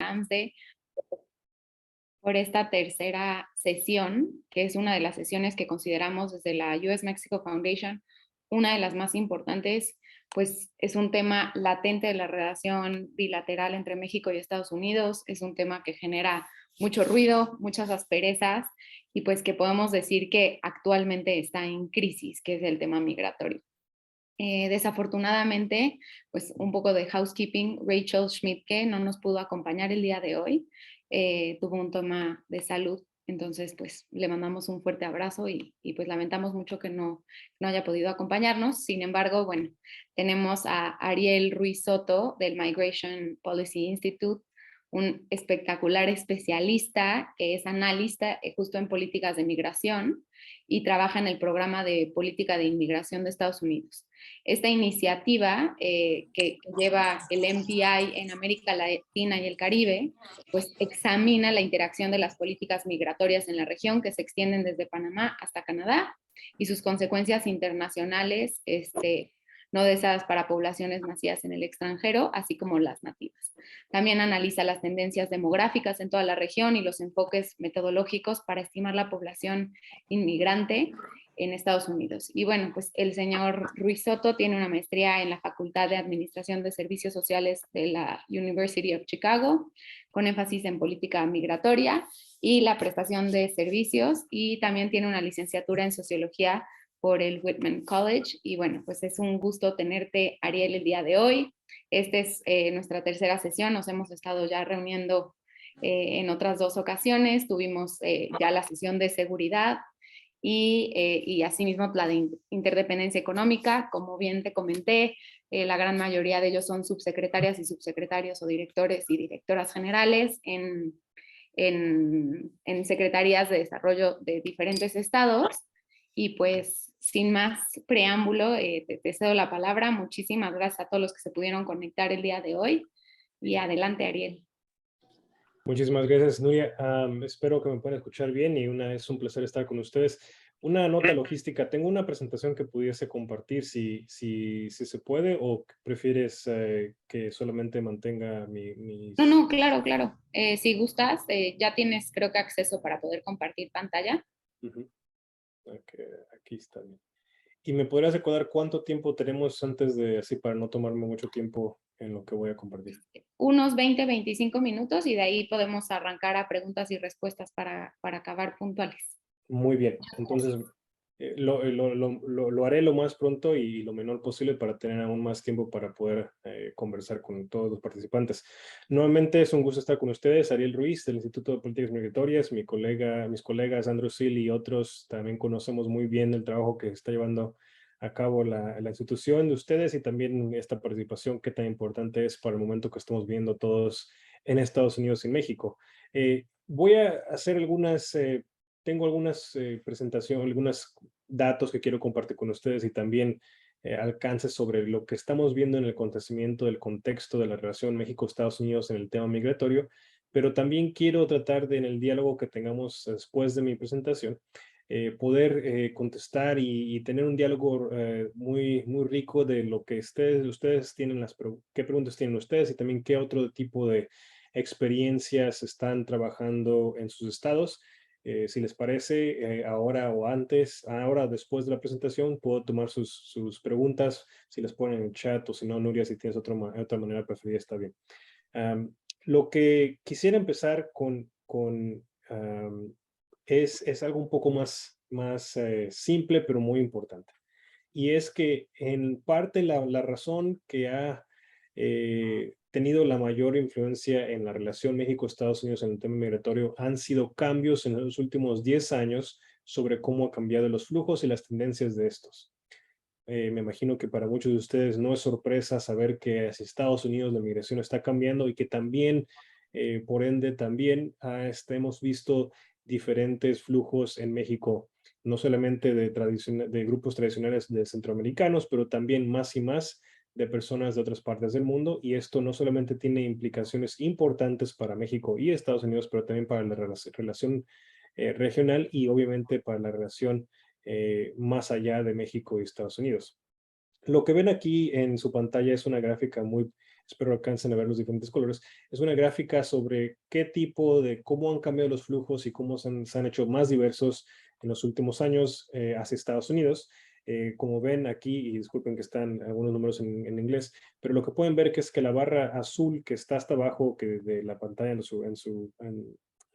AMSDE por esta tercera sesión, que es una de las sesiones que consideramos desde la US Mexico Foundation una de las más importantes, pues es un tema latente de la relación bilateral entre México y Estados Unidos, es un tema que genera mucho ruido, muchas asperezas y pues que podemos decir que actualmente está en crisis, que es el tema migratorio. Desafortunadamente, pues un poco de housekeeping, Rachel Schmidtke no nos pudo acompañar el día de hoy, tuvo un tema de salud, entonces pues le mandamos un fuerte abrazo y pues lamentamos mucho que no haya podido acompañarnos. Sin embargo, bueno, tenemos a Ariel Ruiz Soto del Migration Policy Institute, un espectacular especialista que es analista justo en políticas de migración y trabaja en el programa de política de inmigración de Estados Unidos. Esta iniciativa que lleva el MPI en América Latina y el Caribe, pues examina la interacción de las políticas migratorias en la región que se extienden desde Panamá hasta Canadá y sus consecuencias internacionales no deseadas para poblaciones nacidas en el extranjero, así como las nativas. También analiza las tendencias demográficas en toda la región y los enfoques metodológicos para estimar la población inmigrante en Estados Unidos. Y bueno, pues el señor Ruiz Soto tiene una maestría en la Facultad de Administración de Servicios Sociales de la University of Chicago, con énfasis en política migratoria y la prestación de servicios, y también tiene una licenciatura en Sociología por el Whitman College. Y bueno, pues es un gusto tenerte, Ariel, el día de hoy. Esta es nuestra tercera sesión, nos hemos estado ya reuniendo en otras dos ocasiones, tuvimos ya la sesión de seguridad y asimismo la de interdependencia económica. Como bien te comenté, la gran mayoría de ellos son subsecretarias y subsecretarios o directores y directoras generales en secretarías de desarrollo de diferentes estados. Y pues sin más preámbulo, te cedo la palabra. Muchísimas gracias a todos los que se pudieron conectar el día de hoy. Y adelante, Ariel. Muchísimas gracias, Nuria. Espero que me puedan escuchar bien y es un placer estar con ustedes. Una nota logística, tengo una presentación que pudiese compartir si se puede, o prefieres que solamente mantenga mis... No, claro, claro. Si gustas, ya tienes creo que acceso para poder compartir pantalla. Uh-huh. Aquí está bien. ¿Y me podrías recordar cuánto tiempo tenemos antes de, así para no tomarme mucho tiempo en lo que voy a compartir? Unos 20-25 minutos y de ahí podemos arrancar a preguntas y respuestas para acabar puntuales. Muy bien, entonces lo haré lo más pronto y lo menor posible para tener aún más tiempo para poder conversar con todos los participantes. Nuevamente es un gusto estar con ustedes. Ariel Ruiz del Instituto de Políticas Migratorias, mis colegas Andrew Sil y otros también conocemos muy bien el trabajo que está llevando a cabo la institución de ustedes y también esta participación que tan importante es para el momento que estamos viendo todos en Estados Unidos y México. Voy a hacer tengo algunas presentaciones, algunos datos que quiero compartir con ustedes y también alcances sobre lo que estamos viendo en el acontecimiento del contexto de la relación México-Estados Unidos en el tema migratorio, pero también quiero tratar de, en el diálogo que tengamos después de mi presentación, poder contestar y tener un diálogo muy rico de lo que ustedes tienen, qué preguntas tienen ustedes y también qué otro tipo de experiencias están trabajando en sus estados. Si les parece, ahora o después de la presentación, puedo tomar sus preguntas, si las ponen en el chat, o si no, Nuria, si tienes otra manera preferida, está bien. Lo que quisiera empezar es algo un poco más simple, pero muy importante. Y es que en parte la razón que ha tenido la mayor influencia en la relación México-Estados Unidos en el tema migratorio han sido cambios en los últimos 10 años sobre cómo ha cambiado los flujos y las tendencias de estos. Me imagino que para muchos de ustedes no es sorpresa saber que hacia Estados Unidos la migración está cambiando y que también, por ende, también hemos visto diferentes flujos en México, no solamente de grupos tradicionales de centroamericanos, pero también más y más de personas de otras partes del mundo. Y esto no solamente tiene implicaciones importantes para México y Estados Unidos, pero también para la relación regional y obviamente para la relación más allá de México y Estados Unidos. Lo que ven aquí en su pantalla es una gráfica muy espero alcancen a ver los diferentes colores. Es una gráfica sobre cómo han cambiado los flujos y cómo se han hecho más diversos en los últimos años hacia Estados Unidos. Como ven aquí, y disculpen que están algunos números en inglés, pero lo que pueden ver es que la barra azul que está hasta abajo que de la pantalla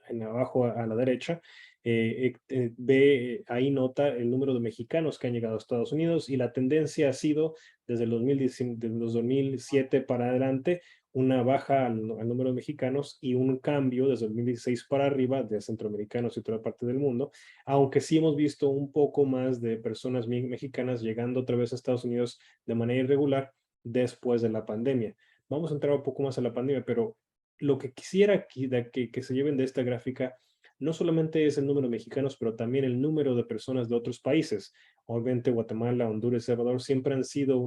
en abajo a la derecha, ahí nota el número de mexicanos que han llegado a Estados Unidos y la tendencia ha sido desde el 2007 para adelante una baja al número de mexicanos y un cambio desde el 2016 para arriba de centroamericanos y toda parte del mundo, aunque sí hemos visto un poco más de personas mexicanas llegando otra vez a Estados Unidos de manera irregular después de la pandemia. Vamos a entrar un poco más a la pandemia, pero lo que quisiera aquí que se lleven de esta gráfica no solamente es el número de mexicanos, pero también el número de personas de otros países. Obviamente Guatemala, Honduras y Salvador siempre han sido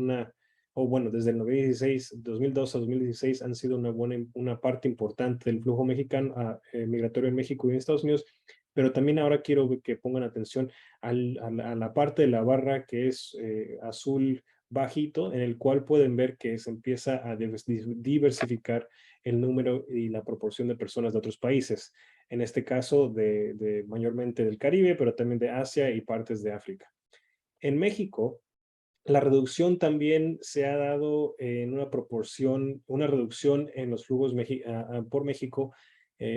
desde el 2002 a 2016 han sido una parte importante del flujo mexicano migratorio en México y en Estados Unidos, pero también ahora quiero que pongan atención a la parte de la barra que es azul bajito, en el cual pueden ver que se empieza a diversificar el número y la proporción de personas de otros países. En este caso, mayormente del Caribe, pero también de Asia y partes de África. En México, la reducción también se ha dado en una reducción en los flujos por México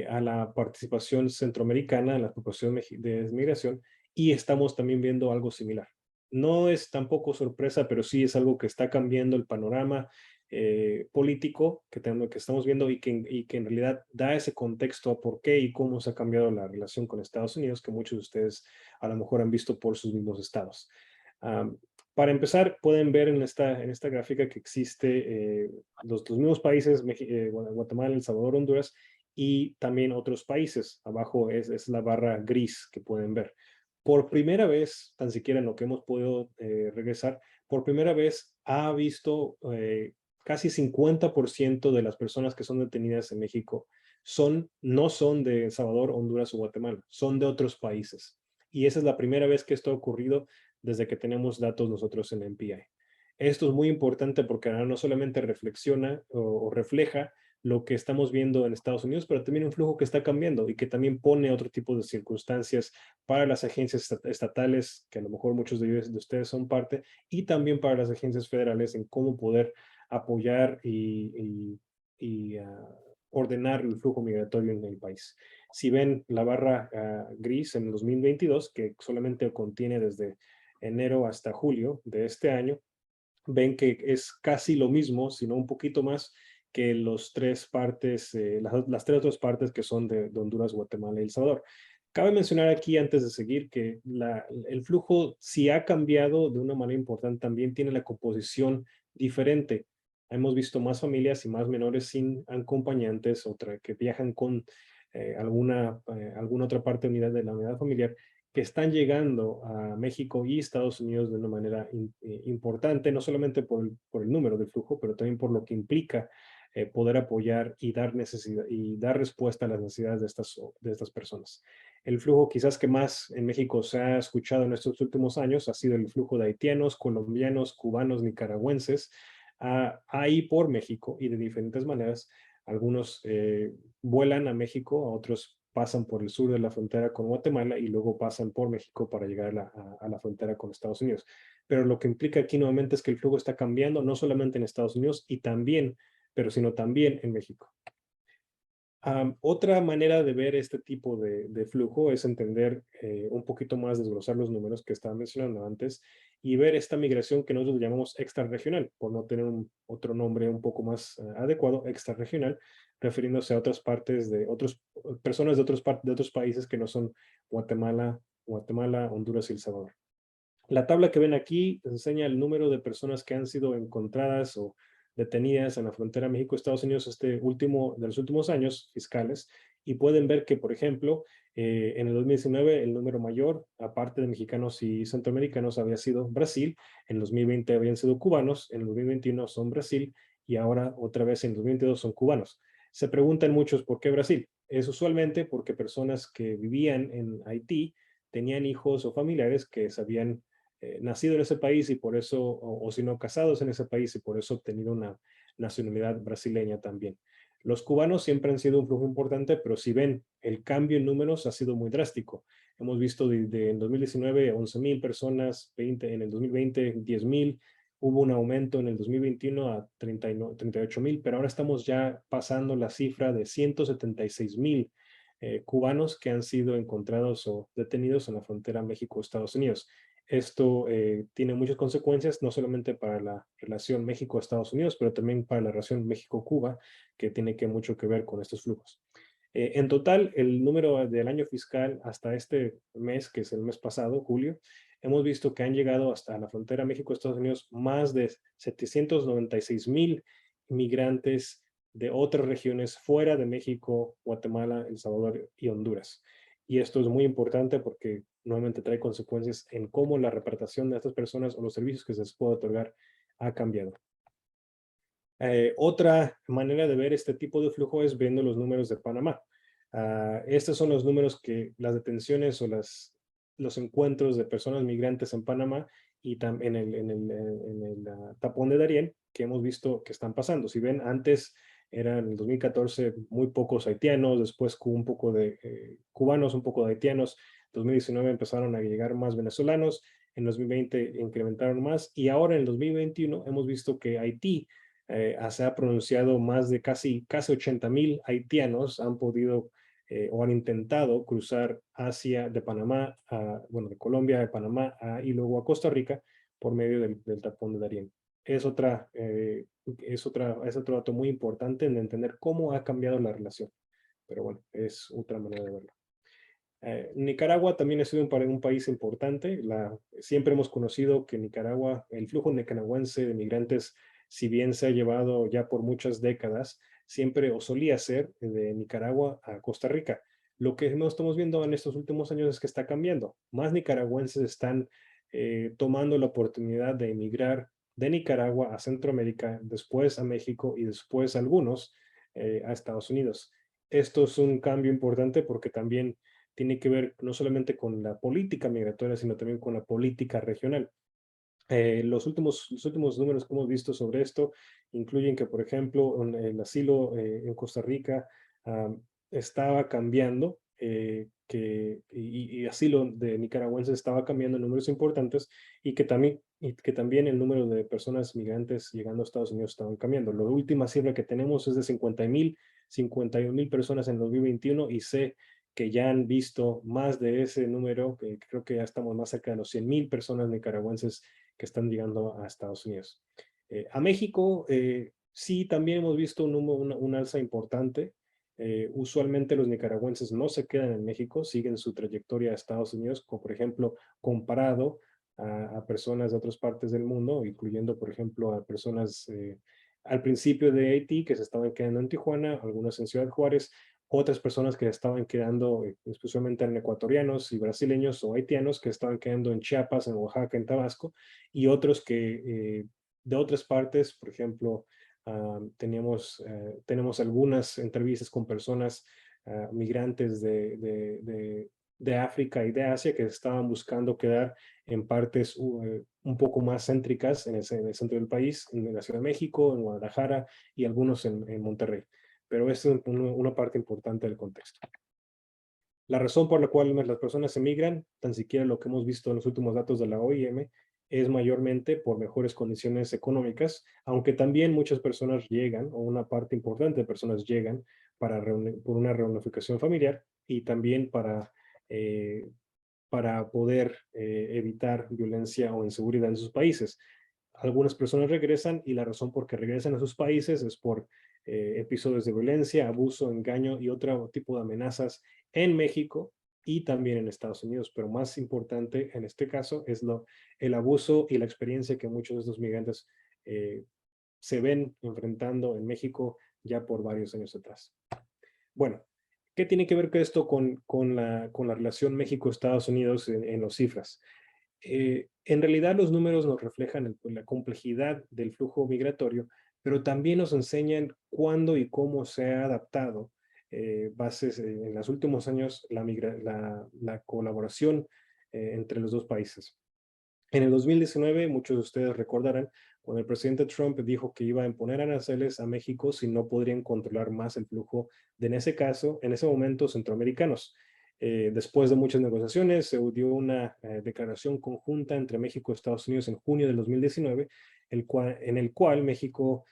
a la participación centroamericana, en la proporción de migración, y estamos también viendo algo similar. No es tampoco sorpresa, pero sí es algo que está cambiando el panorama político que estamos viendo y que en realidad da ese contexto a por qué y cómo se ha cambiado la relación con Estados Unidos, que muchos de ustedes a lo mejor han visto por sus mismos estados. Para empezar, pueden ver en esta gráfica que existe los mismos países, Guatemala, El Salvador, Honduras, y también otros países. Abajo es la barra gris que pueden ver. Por primera vez, tan siquiera en lo que hemos podido regresar, por primera vez ha visto casi 50% de las personas que son detenidas en México no son de El Salvador, Honduras o Guatemala, son de otros países. Y esa es la primera vez que esto ha ocurrido desde que tenemos datos nosotros en MPI. Esto es muy importante porque ahora no solamente reflexiona o refleja lo que estamos viendo en Estados Unidos, pero también un flujo que está cambiando y que también pone otro tipo de circunstancias para las agencias estatales, que a lo mejor muchos de ustedes son parte, y también para las agencias federales en cómo poder apoyar y ordenar el flujo migratorio en el país. Si ven la barra gris en 2022, que solamente contiene desde enero hasta julio de este año, ven que es casi lo mismo, sino un poquito más que las tres otras partes que son de Honduras, Guatemala y El Salvador. Cabe mencionar aquí, antes de seguir, que el flujo, si ha cambiado de una manera importante, también tiene la composición diferente. Hemos visto más familias y más menores sin acompañantes, que viajan con alguna otra parte unidad de la unidad familiar, que están llegando a México y Estados Unidos de una manera importante, no solamente por el número de flujo, pero también por lo que implica poder apoyar y dar respuesta a las necesidades de estas personas. El flujo quizás que más en México se ha escuchado en estos últimos años ha sido el flujo de haitianos, colombianos, cubanos, nicaragüenses, ahí por México y de diferentes maneras. Algunos vuelan a México, a otros pasan por el sur de la frontera con Guatemala y luego pasan por México para llegar a la frontera con Estados Unidos. Pero lo que implica aquí nuevamente es que el flujo está cambiando, no solamente en Estados Unidos sino también en México. Otra manera de ver este tipo de flujo es entender un poquito más, desglosar los números que estaba mencionando antes y ver esta migración que nosotros llamamos extrarregional, por no tener otro nombre un poco más adecuado, extrarregional, refiriéndose a otras partes personas de otros países que no son Guatemala, Honduras y El Salvador. La tabla que ven aquí enseña el número de personas que han sido encontradas o detenidas en la frontera México-Estados Unidos de los últimos años fiscales, y pueden ver que, por ejemplo, en el 2019 el número mayor, aparte de mexicanos y centroamericanos, había sido Brasil, en 2020 habían sido cubanos, en el 2021 son Brasil, y ahora otra vez en 2022 son cubanos. Se preguntan muchos por qué Brasil. Es usualmente porque personas que vivían en Haití tenían hijos o familiares que se habían nacido en ese país y por eso, o si no casados en ese país y por eso obtenido nacionalidad brasileña también. Los cubanos siempre han sido un flujo importante, pero si ven, el cambio en números ha sido muy drástico. Hemos visto en 2019 11,000 personas, en el 2020 10,000, hubo un aumento en el 2021 a 38,000, pero ahora estamos ya pasando la cifra de 176,000 cubanos que han sido encontrados o detenidos en la frontera México-Estados Unidos. Esto tiene muchas consecuencias, no solamente para la relación México-Estados Unidos, pero también para la relación México-Cuba, que tiene mucho que ver con estos flujos. En total, el número del año fiscal hasta este mes, que es el mes pasado, julio, hemos visto que han llegado hasta la frontera México-Estados Unidos más de 796,000 migrantes de otras regiones fuera de México, Guatemala, El Salvador y Honduras. Y esto es muy importante porque nuevamente trae consecuencias en cómo la repartición de estas personas o los servicios que se les puede otorgar ha cambiado. Otra manera de ver este tipo de flujo es viendo los números de Panamá. Estos son los números que las detenciones o los encuentros de personas migrantes en Panamá y también en el tapón de Darién que hemos visto que están pasando. Si ven, antes eran en el 2014 muy pocos haitianos, después un poco de cubanos, un poco de haitianos. En 2019 empezaron a llegar más venezolanos, en 2020 incrementaron más y ahora en el 2021 hemos visto que Haití se ha pronunciado más de casi 80,000 haitianos han podido o han intentado cruzar hacia de Panamá, de Colombia, de Panamá y luego a Costa Rica por medio del tapón de Darién. Es otro dato muy importante en entender cómo ha cambiado la relación. Pero bueno, es otra manera de verlo. Nicaragua también ha sido un país importante. Siempre hemos conocido que Nicaragua, el flujo nicaragüense de migrantes, si bien se ha llevado ya por muchas décadas, siempre o solía ser de Nicaragua a Costa Rica. Lo que estamos viendo en estos últimos años es que está cambiando. Más nicaragüenses están tomando la oportunidad de emigrar de Nicaragua a Centroamérica, después a México y después algunos a Estados Unidos. Esto es un cambio importante porque también tiene que ver no solamente con la política migratoria, sino también con la política regional. Los últimos números que hemos visto sobre esto incluyen que, por ejemplo, el asilo en Costa Rica estaba cambiando, y asilo de nicaragüenses estaba cambiando en números importantes y que también el número de personas migrantes llegando a Estados Unidos estaban cambiando. La última cifra que tenemos es de 51,000 personas en 2021 y sé que ya han visto más de ese número, que creo que ya estamos más cerca de los 100,000 personas nicaragüenses que están llegando a Estados Unidos. A México, sí, también hemos visto un alza importante. Usualmente los nicaragüenses no se quedan en México, siguen su trayectoria a Estados Unidos, como por ejemplo, comparado a personas de otras partes del mundo, incluyendo, por ejemplo, a personas al principio de Haití que se estaban quedando en Tijuana, algunos en Ciudad Juárez, otras personas que estaban quedando, especialmente en ecuatorianos y brasileños o haitianos, que estaban quedando en Chiapas, en Oaxaca, en Tabasco, y otros que de otras partes, por ejemplo, tenemos algunas entrevistas con personas migrantes de África y de Asia que estaban buscando quedar en partes un poco más céntricas en el centro del país, en la Ciudad de México, en Guadalajara y algunos en Monterrey. Pero es una parte importante del contexto. La razón por la cual las personas emigran, tan siquiera lo que hemos visto en los últimos datos de la OIM, es mayormente por mejores condiciones económicas, aunque también muchas personas llegan, o una parte importante de personas llegan por una reunificación familiar y también para poder evitar violencia o inseguridad en sus países. Algunas personas regresan y la razón por que regresan a sus países es por episodios de violencia, abuso, engaño y otro tipo de amenazas en México y también en Estados Unidos. Pero más importante en este caso es el abuso y la experiencia que muchos de estos migrantes se ven enfrentando en México ya por varios años atrás. Bueno, ¿qué tiene que ver esto con la relación México-Estados Unidos en las cifras? En realidad los números nos reflejan la complejidad del flujo migratorio, pero también nos enseñan cuándo y cómo se ha adaptado bases en los últimos años la colaboración entre los dos países. En el 2019, muchos de ustedes recordarán, cuando el presidente Trump dijo que iba a imponer aranceles a México si no podrían controlar más el flujo de, en ese caso, en ese momento, centroamericanos. Después de muchas negociaciones, se dio una declaración conjunta entre México y Estados Unidos en junio del 2019, en el cual México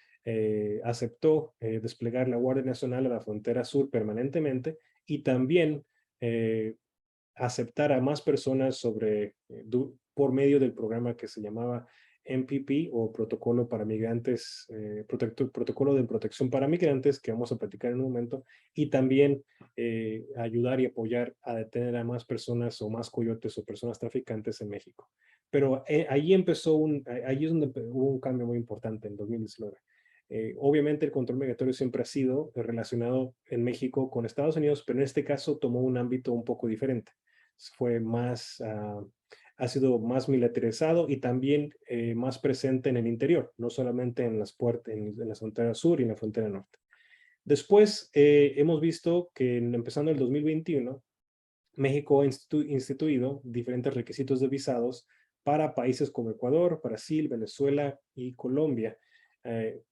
aceptó desplegar la Guardia Nacional a la frontera sur permanentemente y también aceptar a más personas por medio del programa que se llamaba MPP o Protocolo para Migrantes, Protocolo de Protección para Migrantes, que vamos a platicar en un momento, y también ayudar y apoyar a detener a más personas o más coyotes o personas traficantes en México. Pero ahí es donde hubo un cambio muy importante en 2019. Obviamente el control migratorio siempre ha sido relacionado en México con Estados Unidos, pero en este caso tomó un ámbito un poco diferente. Fue más, ha sido más militarizado y también más presente en el interior, no solamente en en la frontera sur y en la frontera norte. Después hemos visto que empezando el 2021, México ha instituido diferentes requisitos de visados para países como Ecuador, Brasil, Venezuela y Colombia,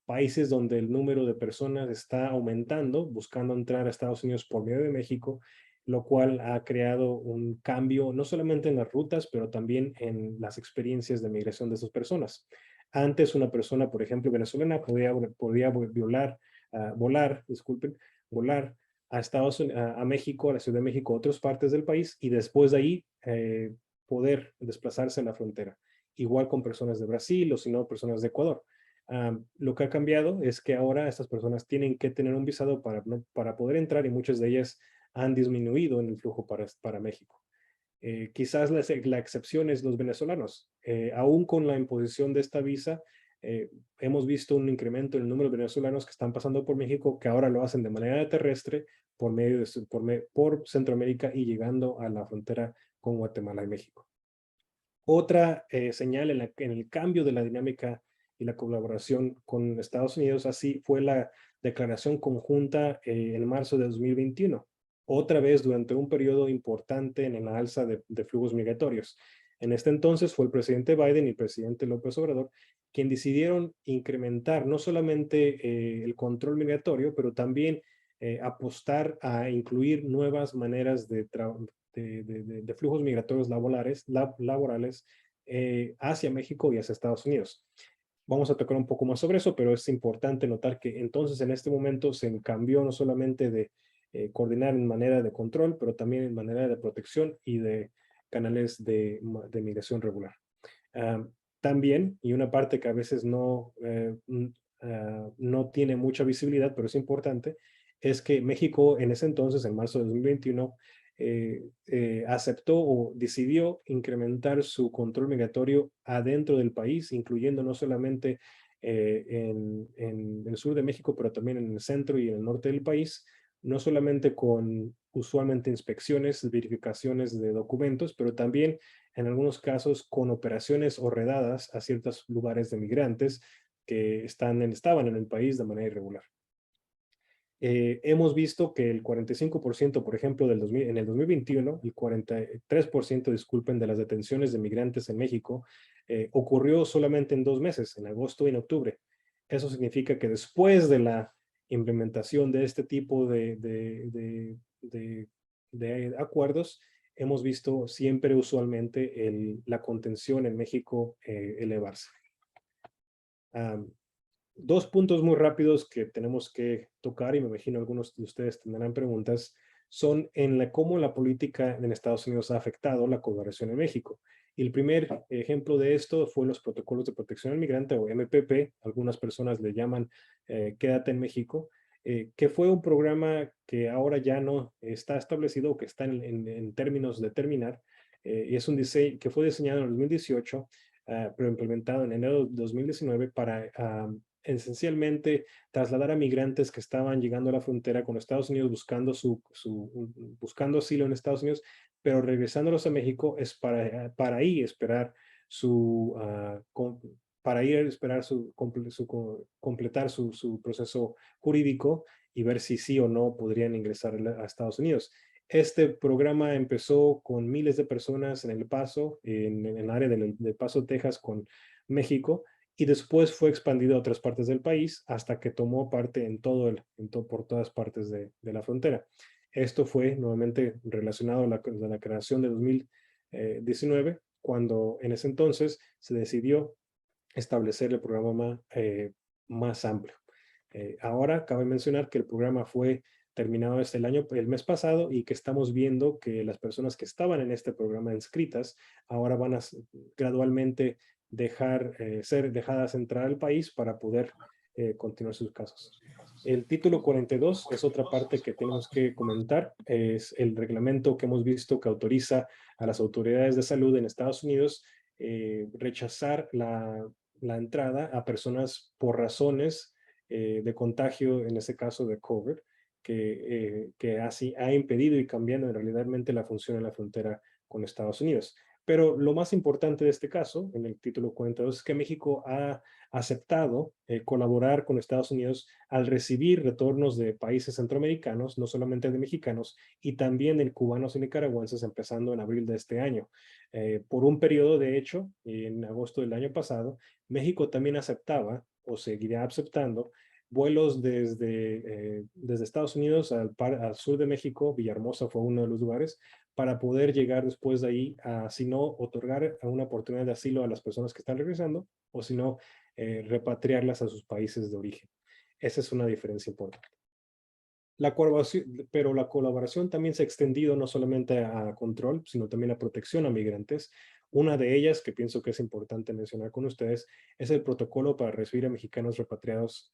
países donde el número de personas está aumentando, buscando entrar a Estados Unidos por medio de México, lo cual ha creado un cambio no solamente en las rutas, pero también en las experiencias de migración de esas personas. Antes una persona, por ejemplo, venezolana podía volar, disculpen, volar a México, a la Ciudad de México, a otras partes del país y después de ahí poder desplazarse en la frontera. Igual con personas de Brasil o si no personas de Ecuador. Lo que ha cambiado es que ahora estas personas tienen que tener un visado para poder entrar y muchas de ellas han disminuido en el flujo para México. Quizás la excepción es los venezolanos. Aún con la imposición de esta visa, hemos visto un incremento en el número de venezolanos que están pasando por México, que ahora lo hacen de manera terrestre por Centroamérica y llegando a la frontera con Guatemala y México. Otra señal en el cambio de la dinámica y la colaboración con Estados Unidos, así fue la declaración conjunta en marzo de 2021, otra vez durante un periodo importante en la alza de flujos migratorios. En este entonces fue el presidente Biden y el presidente López Obrador quien decidieron incrementar no solamente el control migratorio, pero también apostar a incluir nuevas maneras de flujos migratorios laborales hacia México y hacia Estados Unidos. Vamos a tocar un poco más sobre eso, pero es importante notar que entonces en este momento se cambió no solamente de coordinar en manera de control, pero también en manera de protección y de canales de migración regular. Uh, También, y una parte que a veces no tiene mucha visibilidad, pero es importante, es que México en ese entonces, en marzo de 2021, aceptó o decidió incrementar su control migratorio adentro del país, incluyendo no solamente en el sur de México, pero también en el centro y en el norte del país, no solamente con usualmente inspecciones, verificaciones de documentos, pero también en algunos casos con operaciones o redadas a ciertos lugares de migrantes que estaban en el país de manera irregular. Hemos visto que el 45%, por ejemplo, en el 2021, el 43%, disculpen, de las detenciones de migrantes en México ocurrió solamente en 2 meses, en agosto y en octubre. Eso significa que después de la implementación de este tipo de acuerdos, hemos visto siempre usualmente la contención en México elevarse. Dos puntos muy rápidos que tenemos que tocar, y me imagino algunos de ustedes tendrán preguntas, son cómo la política en Estados Unidos ha afectado la cooperación en México. Y el primer ejemplo de esto fue los protocolos de protección al migrante, o MPP, algunas personas le llaman Quédate en México, que fue un programa que ahora ya no está establecido, que está en términos de terminar, y es un diseño que fue diseñado en el 2018, pero implementado en enero de 2019 para esencialmente trasladar a migrantes que estaban llegando a la frontera con Estados Unidos buscando asilo en Estados Unidos, pero regresándolos a México es para ahí esperar completar su proceso jurídico y ver si sí o no podrían ingresar a Estados Unidos. Este programa empezó con miles de personas en El Paso, en el área de Paso, Texas, con México, y después fue expandido a otras partes del país hasta que tomó parte por todas partes de la frontera. Esto fue nuevamente relacionado a la creación de 2019, cuando en ese entonces se decidió establecer el programa más amplio. Ahora cabe mencionar que el programa fue terminado el mes pasado, y que estamos viendo que las personas que estaban en este programa inscritas ahora van a gradualmente ser dejadas entrar al país para poder continuar sus casos. El título 42 es otra parte que tenemos que comentar. Es el reglamento que hemos visto que autoriza a las autoridades de salud en Estados Unidos rechazar la entrada a personas por razones de contagio, en este caso de COVID, que así ha impedido y cambiando en realidad la función en la frontera con Estados Unidos. Pero lo más importante de este caso, en el título 42, es que México ha aceptado colaborar con Estados Unidos al recibir retornos de países centroamericanos, no solamente de mexicanos, y también de cubanos y nicaragüenses, empezando en abril de este año. Por un periodo, de hecho, en agosto del año pasado, México también aceptaba o seguirá aceptando vuelos desde Estados Unidos al sur de México. Villahermosa fue uno de los lugares, para poder llegar después de ahí a, si no, otorgar una oportunidad de asilo a las personas que están regresando, o si no, repatriarlas a sus países de origen. Esa es una diferencia importante. Pero la colaboración también se ha extendido no solamente a control, sino también a protección a migrantes. Una de ellas, que pienso que es importante mencionar con ustedes, es el protocolo para recibir a mexicanos repatriados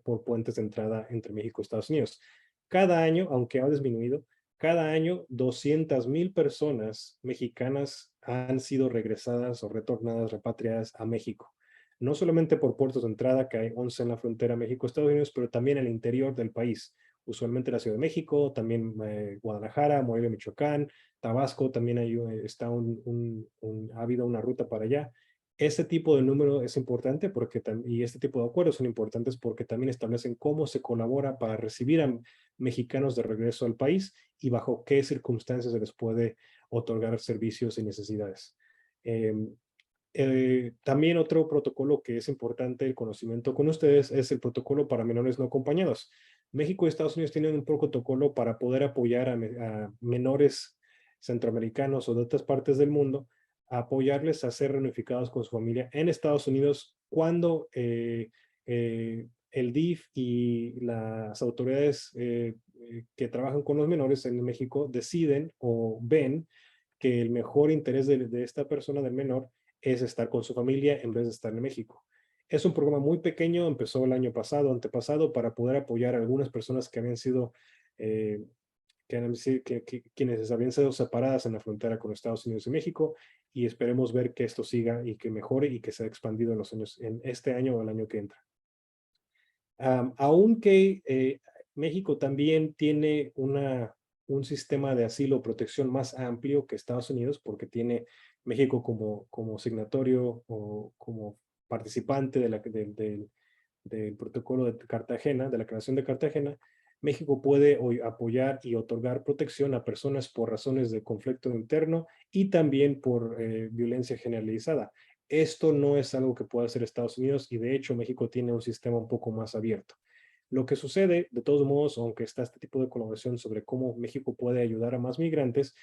por puentes de entrada entre México y Estados Unidos. Cada año, aunque ha disminuido, cada año 200,000 personas mexicanas han sido regresadas o retornadas, repatriadas a México. No solamente por puertos de entrada, que hay 11 en la frontera México-Estados Unidos, pero también en el interior del país. Usualmente la Ciudad de México, también Guadalajara, Morelia, Michoacán, Tabasco, también ha habido una ruta para allá. Este tipo de número es importante y este tipo de acuerdos son importantes porque también establecen cómo se colabora para recibir a mexicanos de regreso al país y bajo qué circunstancias se les puede otorgar servicios y necesidades. También otro protocolo que es importante el conocimiento con ustedes es el protocolo para menores no acompañados. México y Estados Unidos tienen un protocolo para poder apoyar a menores centroamericanos o de otras partes del mundo, a apoyarles a ser reunificados con su familia en Estados Unidos cuando el DIF y las autoridades que trabajan con los menores en México deciden o ven que el mejor interés de esta persona, del menor, es estar con su familia en vez de estar en México. Es un programa muy pequeño, empezó el año pasado, antepasado, para poder apoyar a algunas personas que habían sido, quienes habían sido separadas en la frontera con Estados Unidos y México, y esperemos ver que esto siga y que mejore y que sea expandido en este año o el año que entra. Aunque México también tiene un sistema de asilo o protección más amplio que Estados Unidos, porque tiene México como signatorio o como participante del protocolo de Cartagena, de la creación de Cartagena. México puede apoyar y otorgar protección a personas por razones de conflicto interno y también por violencia generalizada. Esto no es algo que pueda hacer Estados Unidos, y de hecho México tiene un sistema un poco más abierto. Lo que sucede, de todos modos, aunque está este tipo de colaboración sobre cómo México puede ayudar a más migrantes,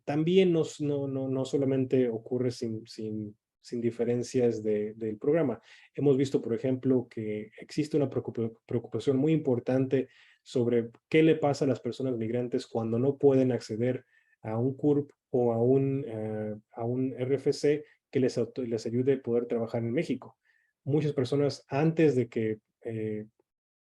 también no solamente ocurre sin diferencias del programa. Hemos visto, por ejemplo, que existe una preocupación muy importante sobre qué le pasa a las personas migrantes cuando no pueden acceder a un CURP o a un RFC que les ayude a poder trabajar en México. Muchas personas, antes de que en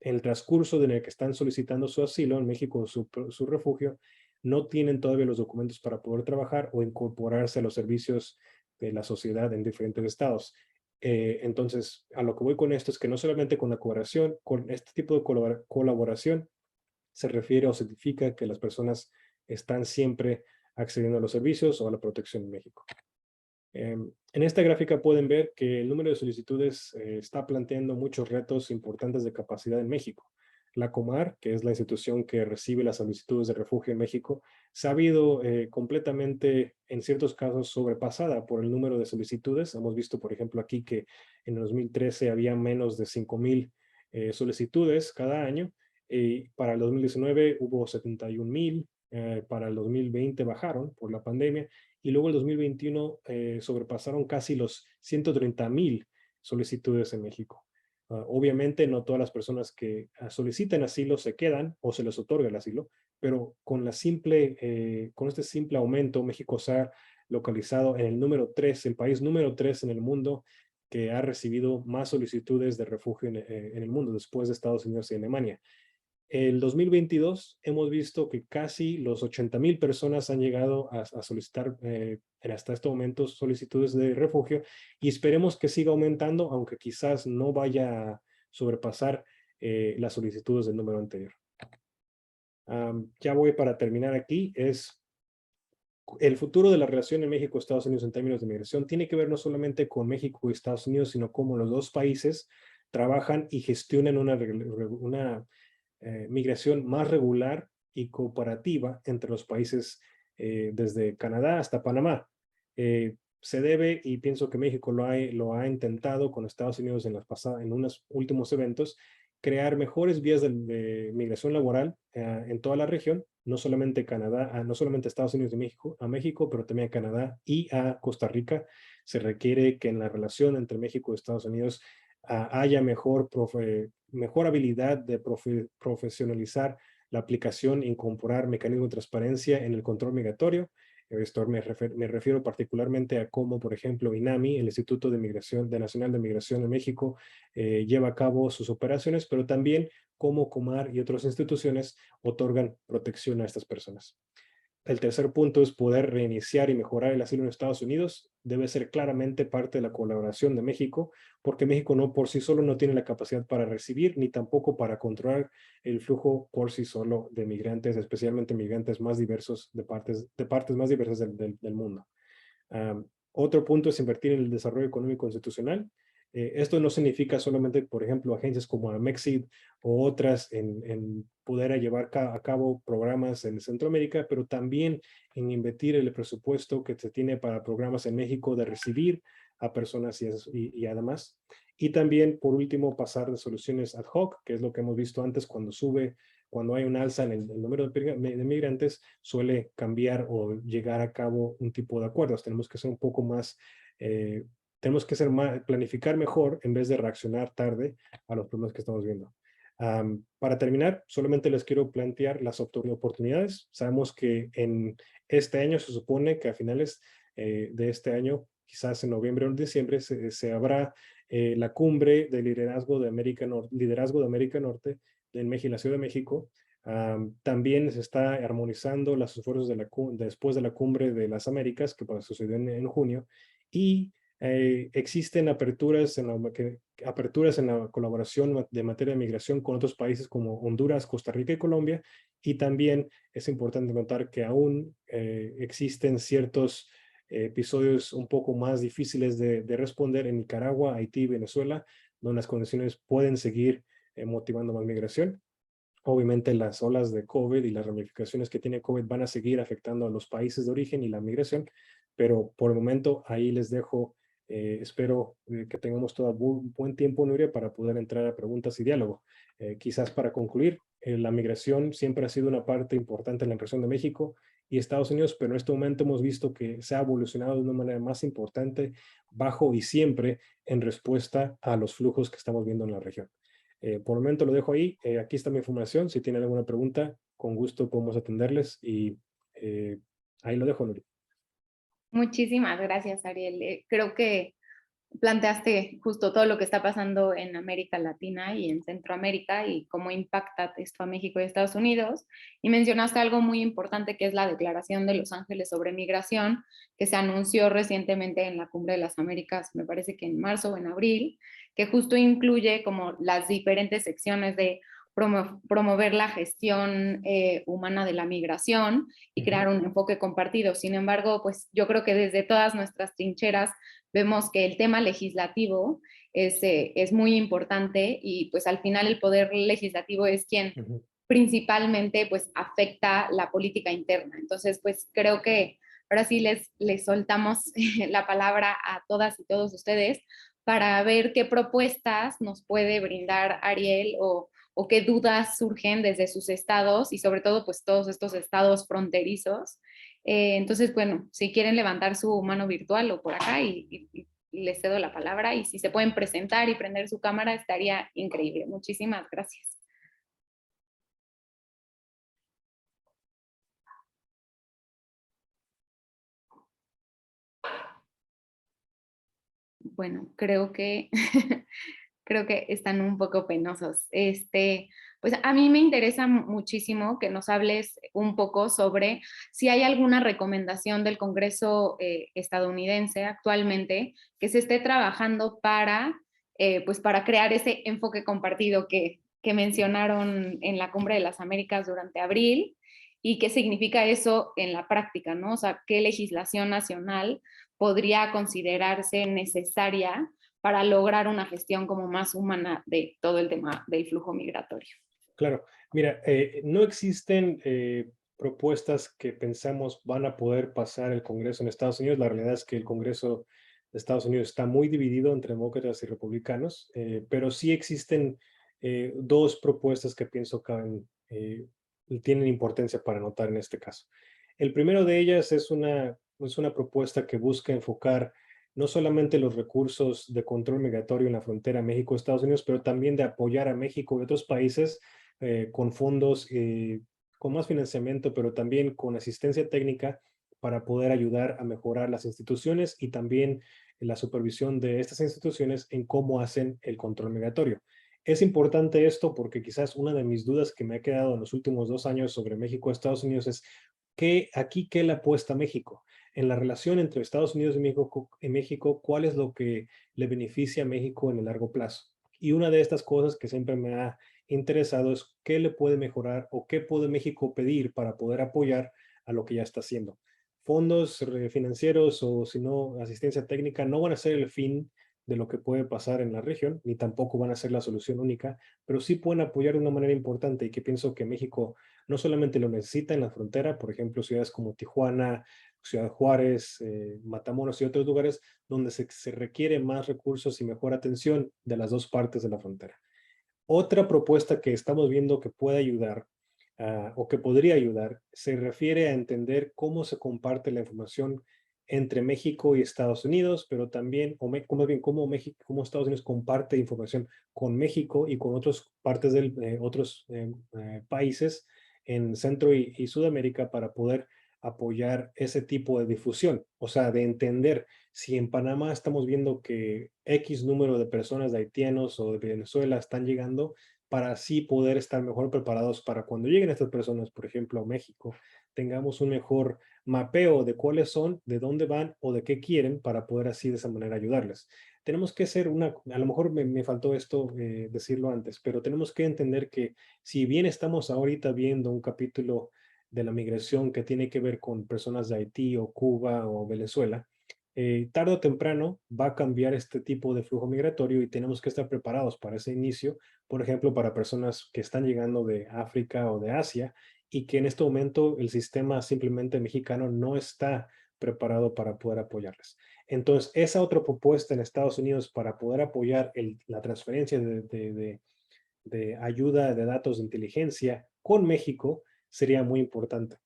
el transcurso en el que están solicitando su asilo en México, su refugio, no tienen todavía los documentos para poder trabajar o incorporarse a los servicios de la sociedad en diferentes estados. Entonces, a lo que voy con esto es que no solamente con la colaboración, con este tipo de colaboración, se refiere o significa que las personas están siempre accediendo a los servicios o a la protección en México. En esta gráfica pueden ver que el número de solicitudes está planteando muchos retos importantes de capacidad en México. La Comar, que es la institución que recibe las solicitudes de refugio en México, se ha habido completamente, en ciertos casos, sobrepasada por el número de solicitudes. Hemos visto, por ejemplo, aquí que en 2013 había menos de 5,000 solicitudes cada año. Para el 2019 hubo 71,000. Para el 2020 bajaron por la pandemia y luego el 2021 sobrepasaron casi los 130,000 solicitudes en México. Obviamente no todas las personas que solicitan asilo se quedan o se les otorga el asilo, pero con este simple aumento, México se ha localizado en el número 3, el país número 3 en el mundo que ha recibido más solicitudes de refugio en el mundo, después de Estados Unidos y Alemania. El 2022 hemos visto que casi los 80,000 personas han llegado a solicitar hasta este momento solicitudes de refugio y esperemos que siga aumentando, aunque quizás no vaya a sobrepasar las solicitudes del número anterior. Ya voy para terminar aquí. El futuro de la relación en México-Estados Unidos en términos de migración tiene que ver no solamente con México y Estados Unidos, sino cómo los dos países trabajan y gestionan una migración más regular y cooperativa entre los países desde Canadá hasta Panamá. Se debe, y pienso que México lo ha intentado con Estados Unidos en unos últimos eventos, crear mejores vías de migración laboral en toda la región, no solamente Canadá, no solamente Estados Unidos y México, a México, pero también a Canadá y a Costa Rica. Se requiere que en la relación entre México y Estados Unidos haya mejor habilidad de profesionalizar la aplicación e incorporar mecanismos de transparencia en el control migratorio. Esto me refiero particularmente a cómo, por ejemplo, INAMI, el Instituto de Nacional de Migración de México, lleva a cabo sus operaciones, pero también cómo Comar y otras instituciones otorgan protección a estas personas. El tercer punto es poder reiniciar y mejorar el asilo en Estados Unidos. Debe ser claramente parte de la colaboración de México, porque México no por sí solo no tiene la capacidad para recibir ni tampoco para controlar el flujo por sí solo de migrantes, especialmente migrantes más diversos de partes más diversas del mundo. Otro punto es invertir en el desarrollo económico institucional. Esto no significa solamente, por ejemplo, agencias como Amexid o otras en poder llevar a cabo programas en Centroamérica, pero también en invertir el presupuesto que se tiene para programas en México de recibir a personas y además. Y también, por último, pasar de soluciones ad hoc, que es lo que hemos visto antes cuando hay un alza en el número de migrantes, suele cambiar o llegar a cabo un tipo de acuerdos. Tenemos que ser un poco más, tenemos que planificar mejor en vez de reaccionar tarde a los problemas que estamos viendo. Para terminar, solamente les quiero plantear las oportunidades. Sabemos que en este año se supone que a finales de este año, quizás en noviembre o en diciembre, se habrá la cumbre de liderazgo de América Norte en México, la Ciudad de México. También se está armonizando los esfuerzos después de la cumbre de las Américas, que sucedió en junio, y existen aperturas en la colaboración de materia de migración con otros países como Honduras, Costa Rica y Colombia, y también es importante notar que aún existen ciertos episodios un poco más difíciles de responder en Nicaragua, Haití y Venezuela, donde las condiciones pueden seguir motivando más migración. Obviamente las olas de COVID y las ramificaciones que tiene COVID van a seguir afectando a los países de origen y la migración, pero por el momento ahí les dejo. Espero que tengamos todo buen tiempo, Nuria, para poder entrar a preguntas y diálogo. Quizás para concluir, la migración siempre ha sido una parte importante en la impresión de México y Estados Unidos, pero en este momento hemos visto que se ha evolucionado de una manera más importante, bajo y siempre en respuesta a los flujos que estamos viendo en la región. Por el momento lo dejo ahí. Aquí está mi información. Si tienen alguna pregunta, con gusto podemos atenderles y ahí lo dejo, Nuri. Muchísimas gracias, Ariel. Creo que planteaste justo todo lo que está pasando en América Latina y en Centroamérica y cómo impacta esto a México y Estados Unidos. Y mencionaste algo muy importante que es la Declaración de Los Ángeles sobre Migración, que se anunció recientemente en la Cumbre de las Américas, me parece que en marzo o en abril, que justo incluye como las diferentes secciones de promover la gestión humana de la migración y crear un enfoque compartido. Sin embargo, pues yo creo que desde todas nuestras trincheras vemos que el tema legislativo es muy importante y pues al final el poder legislativo es quien Ujú. principalmente pues afecta la política interna. Entonces pues creo que ahora sí les soltamos la palabra a todas y todos ustedes para ver qué propuestas nos puede brindar Ariel o qué dudas surgen desde sus estados y sobre todo pues todos estos estados fronterizos. Entonces, bueno, si quieren levantar su mano virtual o por acá y les cedo la palabra y si se pueden presentar y prender su cámara estaría increíble. Muchísimas gracias. Bueno, creo que creo que están un poco penosos. Pues a mí me interesa muchísimo que nos hables un poco sobre si hay alguna recomendación del Congreso estadounidense actualmente que se esté trabajando pues para crear ese enfoque compartido que mencionaron en la Cumbre de las Américas durante abril y qué significa eso en la práctica, ¿no? O sea, qué legislación nacional podría considerarse necesaria para lograr una gestión como más humana de todo el tema del flujo migratorio. Claro, mira, no existen propuestas que pensamos van a poder pasar el Congreso en Estados Unidos. La realidad es que el Congreso de Estados Unidos está muy dividido entre demócratas y republicanos, pero sí existen dos propuestas que pienso tienen importancia para notar en este caso. El primero de ellas es una propuesta que busca enfocar no solamente los recursos de control migratorio en la frontera México-Estados Unidos, pero también de apoyar a México y otros países con fondos, con más financiamiento, pero también con asistencia técnica para poder ayudar a mejorar las instituciones y también la supervisión de estas instituciones en cómo hacen el control migratorio. Es importante esto porque quizás una de mis dudas que me ha quedado en los últimos 2 años sobre México-Estados Unidos es ¿qué le apuesta a México? En la relación entre Estados Unidos y México, ¿cuál es lo que le beneficia a México en el largo plazo? Y una de estas cosas que siempre me ha interesado es qué le puede mejorar o qué puede México pedir para poder apoyar a lo que ya está haciendo. Fondos financieros o si no asistencia técnica no van a ser el fin de lo que puede pasar en la región, ni tampoco van a ser la solución única, pero sí pueden apoyar de una manera importante y que pienso que México no solamente lo necesita en la frontera, por ejemplo, ciudades como Tijuana, Ciudad Juárez, Matamoros y otros lugares donde se requiere más recursos y mejor atención de las dos partes de la frontera. Otra propuesta que estamos viendo que puede ayudar o que podría ayudar se refiere a entender cómo se comparte la información entre México y Estados Unidos, pero también, más bien, cómo Estados Unidos comparte información con México y con otras partes de otros países en Centro y Sudamérica para poder apoyar ese tipo de difusión, o sea, de entender si en Panamá estamos viendo que X número de personas de haitianos o de Venezuela están llegando, para así poder estar mejor preparados para cuando lleguen estas personas, por ejemplo, a México, tengamos un mejor mapeo de cuáles son, de dónde van o de qué quieren para poder así de esa manera ayudarles. Tenemos que ser a lo mejor me faltó esto decirlo antes, pero tenemos que entender que si bien estamos ahorita viendo un capítulo de la migración que tiene que ver con personas de Haití o Cuba o Venezuela, tarde o temprano va a cambiar este tipo de flujo migratorio y tenemos que estar preparados para ese inicio, por ejemplo, para personas que están llegando de África o de Asia y que en este momento el sistema simplemente mexicano no está preparado para poder apoyarles. Entonces, esa otra propuesta en Estados Unidos para poder apoyar la transferencia de ayuda de datos de inteligencia con México sería muy importante.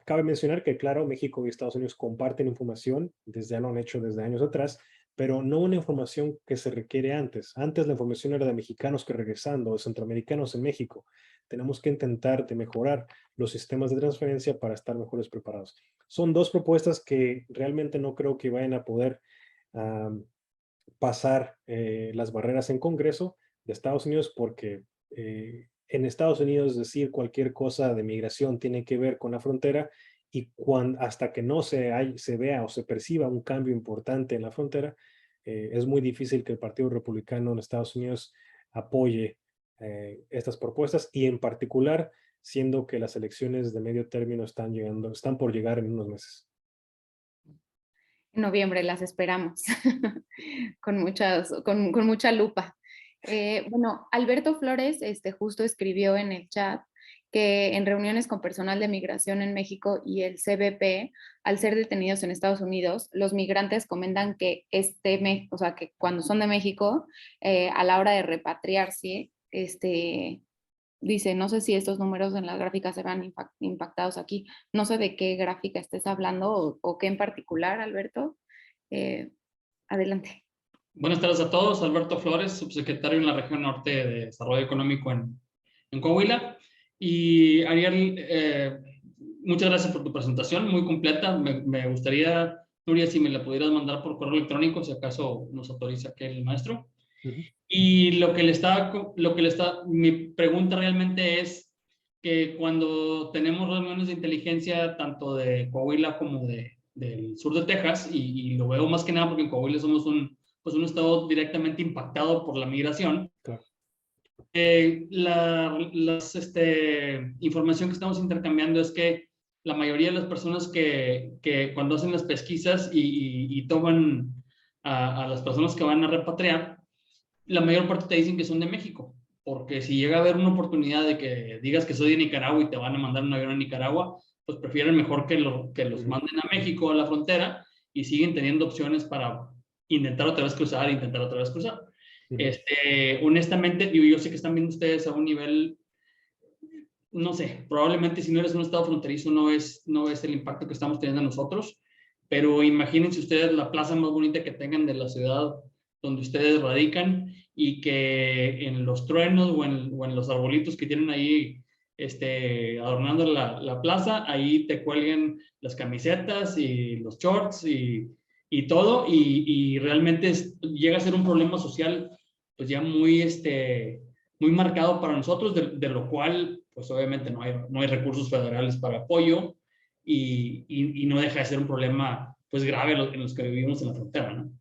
Cabe mencionar que, claro, México y Estados Unidos comparten información, ya lo han hecho desde años atrás, pero no una información que se requiere antes. Antes la información era de mexicanos que regresando, o centroamericanos en México. Tenemos que intentar de mejorar los sistemas de transferencia para estar mejores preparados. Son dos propuestas que realmente no creo que vayan a poder pasar las barreras en Congreso de Estados Unidos porque en Estados Unidos decir cualquier cosa de migración tiene que ver con la frontera y hasta que no se vea o se perciba un cambio importante en la frontera, es muy difícil que el Partido Republicano en Estados Unidos apoye estas propuestas y en particular siendo que las elecciones de medio término están por llegar en unos meses. En noviembre las esperamos con mucha lupa. Bueno, Alberto Flores justo escribió en el chat que en reuniones con personal de migración en México y el CBP, al ser detenidos en Estados Unidos, los migrantes comentan que, o sea, que cuando son de México, a la hora de repatriarse, dice, no sé si estos números en las gráficas se van impactados aquí. No sé de qué gráfica estés hablando o qué en particular, Alberto. Eh, Adelante. Buenas tardes a todos. Alberto Flores, subsecretario en la región norte de Desarrollo Económico en Coahuila. Y Ariel, muchas gracias por tu presentación, muy completa. Me gustaría, Nuria, si me la pudieras mandar por correo electrónico, si acaso nos autoriza aquí el maestro. Y mi pregunta realmente es que cuando tenemos reuniones de inteligencia, tanto de Coahuila como del sur de Texas, y lo veo más que nada porque en Coahuila somos pues un estado directamente impactado por la migración. Claro. La información que estamos intercambiando es que la mayoría de las personas que cuando hacen las pesquisas y toman a las personas que van a repatriar, la mayor parte te dicen que son de México, porque si llega a haber una oportunidad de que digas que soy de Nicaragua y te van a mandar un avión a Nicaragua, pues prefieren mejor que los manden a México, a la frontera, y siguen teniendo opciones para intentar otra vez cruzar, intentar otra vez cruzar. Honestamente, yo sé que están viendo ustedes a un nivel, no sé, probablemente si no eres un estado fronterizo no es el impacto que estamos teniendo nosotros, pero imagínense ustedes la plaza más bonita que tengan de la ciudad donde ustedes radican y que en los truenos o en los arbolitos que tienen ahí adornando la plaza, ahí te cuelguen las camisetas y los shorts y todo, y realmente llega a ser un problema social pues ya muy marcado para nosotros, de lo cual pues obviamente no hay recursos federales para apoyo y no deja de ser un problema pues grave en los que vivimos en la frontera, ¿no?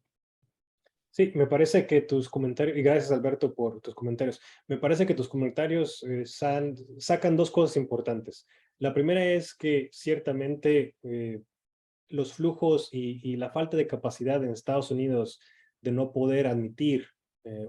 Sí, me parece que tus comentarios, y gracias Alberto por tus comentarios, me parece que tus comentarios sacan dos cosas importantes. La primera es que ciertamente los flujos y la falta de capacidad en Estados Unidos de no poder admitir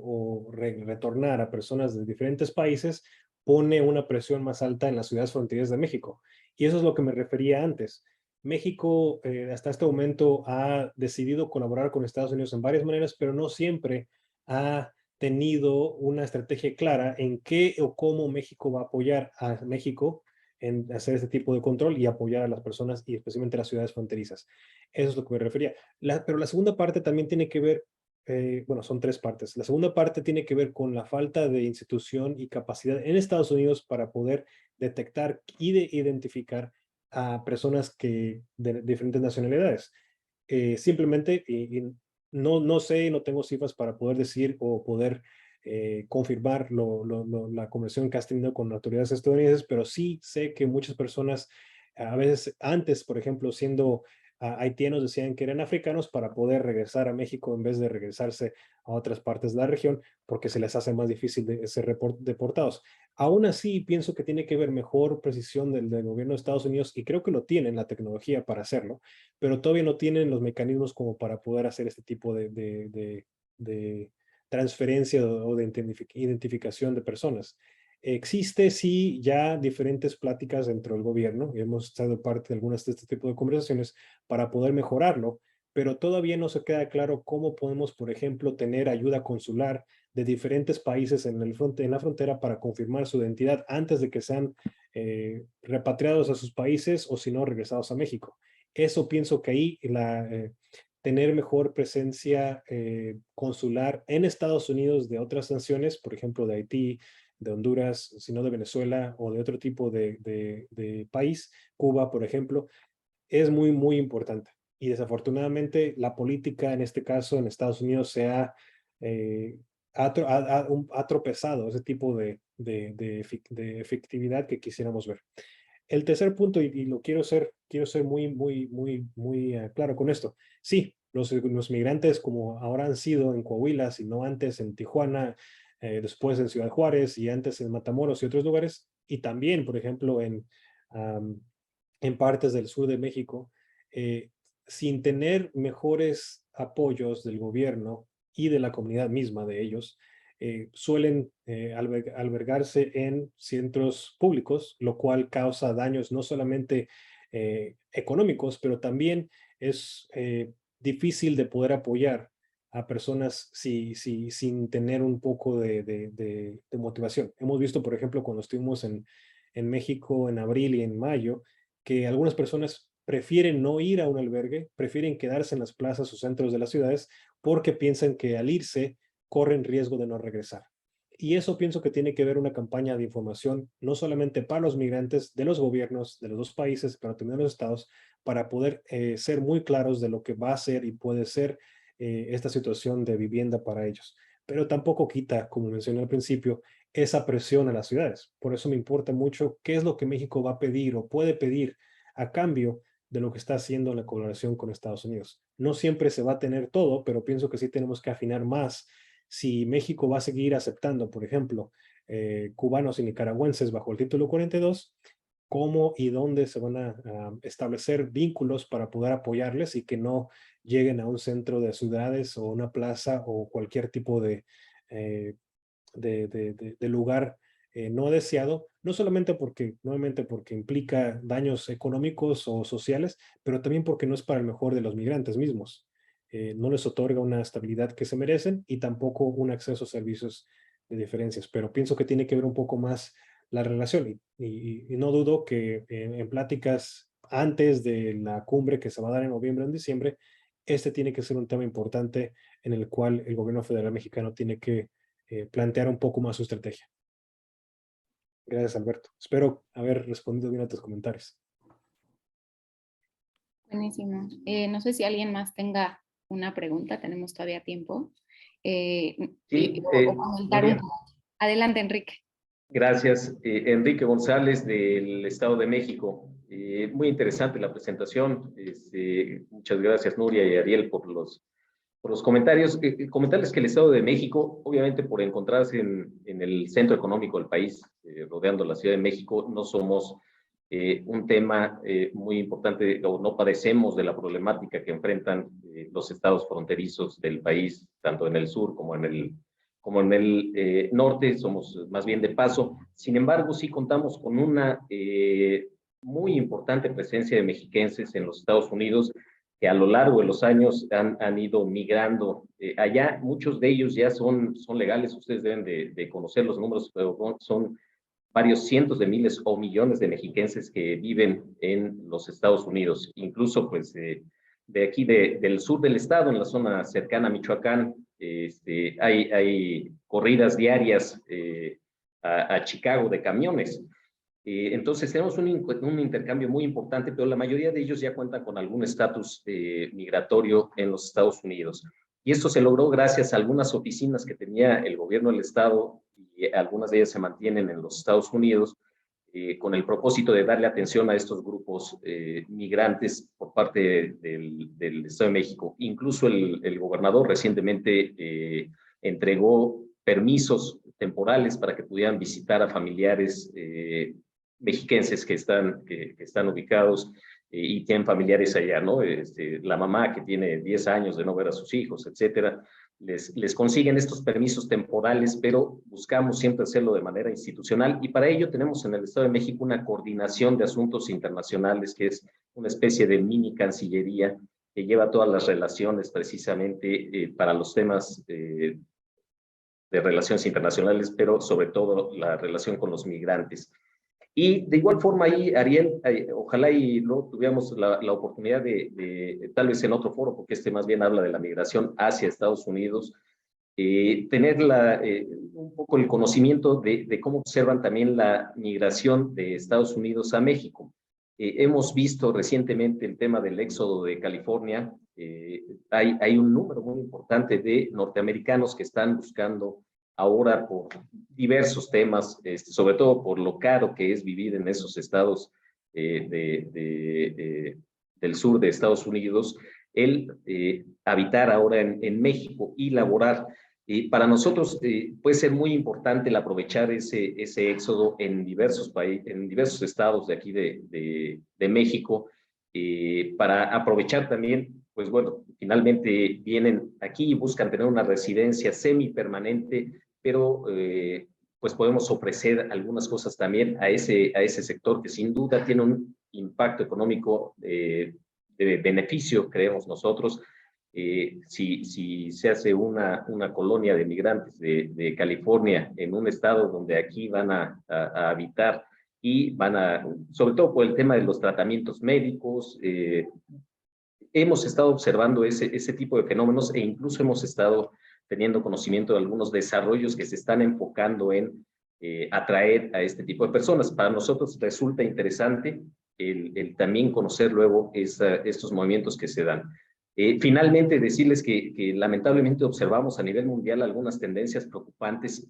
o retornar a personas de diferentes países pone una presión más alta en las ciudades fronterizas de México. Y eso es lo que me refería antes. México hasta este momento ha decidido colaborar con Estados Unidos en varias maneras, pero no siempre ha tenido una estrategia clara en qué o cómo México va a apoyar a México en hacer este tipo de control y apoyar a las personas y especialmente a las ciudades fronterizas. Eso es lo que me refería. Pero la segunda parte también tiene que ver, bueno, son tres partes. La segunda parte tiene que ver con la falta de institución y capacidad en Estados Unidos para poder detectar y identificar a personas de diferentes nacionalidades. Simplemente, no sé, no tengo cifras para poder decir o poder confirmar la conversación que has tenido con autoridades estadounidenses, pero sí sé que muchas personas, a veces antes, por ejemplo, siendo haitianos, decían que eran africanos para poder regresar a México en vez de regresarse a otras partes de la región, porque se les hace más difícil de ser deportados. Aún así, pienso que tiene que haber mejor precisión del gobierno de Estados Unidos, y creo que lo tienen, la tecnología para hacerlo, pero todavía no tienen los mecanismos como para poder hacer este tipo de transferencia o de identificación de personas. Existe, sí, ya diferentes pláticas dentro del gobierno, y hemos estado parte de algunas de este tipo de conversaciones para poder mejorarlo, pero todavía no se queda claro cómo podemos, por ejemplo, tener ayuda consular de diferentes países en la frontera para confirmar su identidad antes de que sean repatriados a sus países o si no, regresados a México. Eso pienso que ahí tener mejor presencia consular en Estados Unidos de otras naciones, por ejemplo, de Haití, de Honduras, sino de Venezuela o de otro tipo de país, Cuba, por ejemplo, es muy, muy importante. Y desafortunadamente la política, en este caso en Estados Unidos, ha tropezado ese tipo de efectividad que quisiéramos ver. El tercer punto, y lo quiero ser muy, muy, muy, muy claro con esto. Sí, los migrantes como ahora han sido en Coahuila, si no antes en Tijuana, después en Ciudad Juárez y antes en Matamoros y otros lugares, y también, por ejemplo, en partes del sur de México, sin tener mejores apoyos del gobierno y de la comunidad misma de ellos, suelen albergarse en centros públicos, lo cual causa daños no solamente económicos, pero también es difícil de poder apoyar a personas sin tener un poco de motivación. Hemos visto, por ejemplo, cuando estuvimos en México en abril y en mayo, que algunas personas prefieren no ir a un albergue, prefieren quedarse en las plazas o centros de las ciudades porque piensan que al irse corren riesgo de no regresar. Y eso pienso que tiene que ver una campaña de información, no solamente para los migrantes, de los gobiernos de los dos países, pero también de los estados, para poder ser muy claros de lo que va a ser y puede ser esta situación de vivienda para ellos. Pero tampoco quita, como mencioné al principio, esa presión a las ciudades. Por eso me importa mucho qué es lo que México va a pedir o puede pedir a cambio de lo que está haciendo la colaboración con Estados Unidos. No siempre se va a tener todo, pero pienso que sí tenemos que afinar más. Si México va a seguir aceptando, por ejemplo, cubanos y nicaragüenses bajo el título 42, cómo y dónde se van a establecer vínculos para poder apoyarles y que no lleguen a un centro de ciudades o una plaza o cualquier tipo de lugar no deseado, no solamente porque, nuevamente porque implica daños económicos o sociales, pero también porque no es para el mejor de los migrantes mismos. No les otorga una estabilidad que se merecen y tampoco un acceso a servicios de diferencias, pero pienso que tiene que ver un poco más la relación y no dudo que en pláticas antes de la cumbre que se va a dar en noviembre o en diciembre, este tiene que ser un tema importante en el cual el gobierno federal mexicano tiene que plantear un poco más su estrategia. Gracias, Alberto. Espero haber respondido bien a tus comentarios. Buenísimo. No sé si alguien más tenga una pregunta, tenemos todavía tiempo. Sí, O comentar un Nuria. poco. Adelante, Enrique. Gracias. Enrique González del Estado de México. Muy interesante la presentación. Muchas gracias, Nuria y Ariel, por los comentarios. Comentarles que el Estado de México, obviamente por encontrarse en el centro económico del país, rodeando la Ciudad de México, no somos un tema muy importante o no padecemos de la problemática que enfrentan los estados fronterizos del país, tanto en el sur como en el norte, somos más bien de paso. Sin embargo, sí contamos con una muy importante presencia de mexiquenses en los Estados Unidos que a lo largo de los años han ido migrando allá. Muchos de ellos ya son legales, ustedes deben de conocer los números, pero son varios cientos de miles o millones de mexiquenses que viven en los Estados Unidos. Incluso, pues, de aquí del sur del estado, en la zona cercana a Michoacán, hay corridas diarias a Chicago de camiones. Entonces tenemos un intercambio muy importante, pero la mayoría de ellos ya cuentan con algún estatus migratorio en los Estados Unidos. Y esto se logró gracias a algunas oficinas que tenía el gobierno del estado, y algunas de ellas se mantienen en los Estados Unidos, con el propósito de darle atención a estos grupos migrantes por parte del Estado de México. Incluso el gobernador recientemente entregó permisos temporales para que pudieran visitar a familiares mexiquenses que están ubicados y tienen familiares allá, ¿no? La mamá que tiene 10 años de no ver a sus hijos, etcétera, les consiguen estos permisos temporales, pero buscamos siempre hacerlo de manera institucional y para ello tenemos en el Estado de México una coordinación de asuntos internacionales que es una especie de mini cancillería que lleva todas las relaciones precisamente para los temas de relaciones internacionales, pero sobre todo la relación con los migrantes. Y de igual forma ahí, Ariel, ojalá y luego tuviéramos la oportunidad tal vez en otro foro, porque más bien habla de la migración hacia Estados Unidos, tener un poco el conocimiento de cómo observan también la migración de Estados Unidos a México. Hemos visto recientemente el tema del éxodo de California. Hay un número muy importante de norteamericanos que están buscando ahora por diversos temas, sobre todo por lo caro que es vivir en esos estados del sur de Estados Unidos, el habitar ahora en México y laborar. Para nosotros puede ser muy importante el aprovechar ese éxodo en diversos estados de aquí de México, para aprovechar también, pues bueno, finalmente vienen aquí y buscan tener una residencia semipermanente, pero pues podemos ofrecer algunas cosas también a ese sector que sin duda tiene un impacto económico de beneficio, creemos nosotros. Si se hace una colonia de migrantes de California en un estado donde aquí van a habitar y van a, sobre todo por el tema de los tratamientos médicos, hemos estado observando ese tipo de fenómenos e incluso hemos estado teniendo conocimiento de algunos desarrollos que se están enfocando en atraer a este tipo de personas. Para nosotros resulta interesante el también conocer luego estos movimientos que se dan. Finalmente, decirles que lamentablemente observamos a nivel mundial algunas tendencias preocupantes,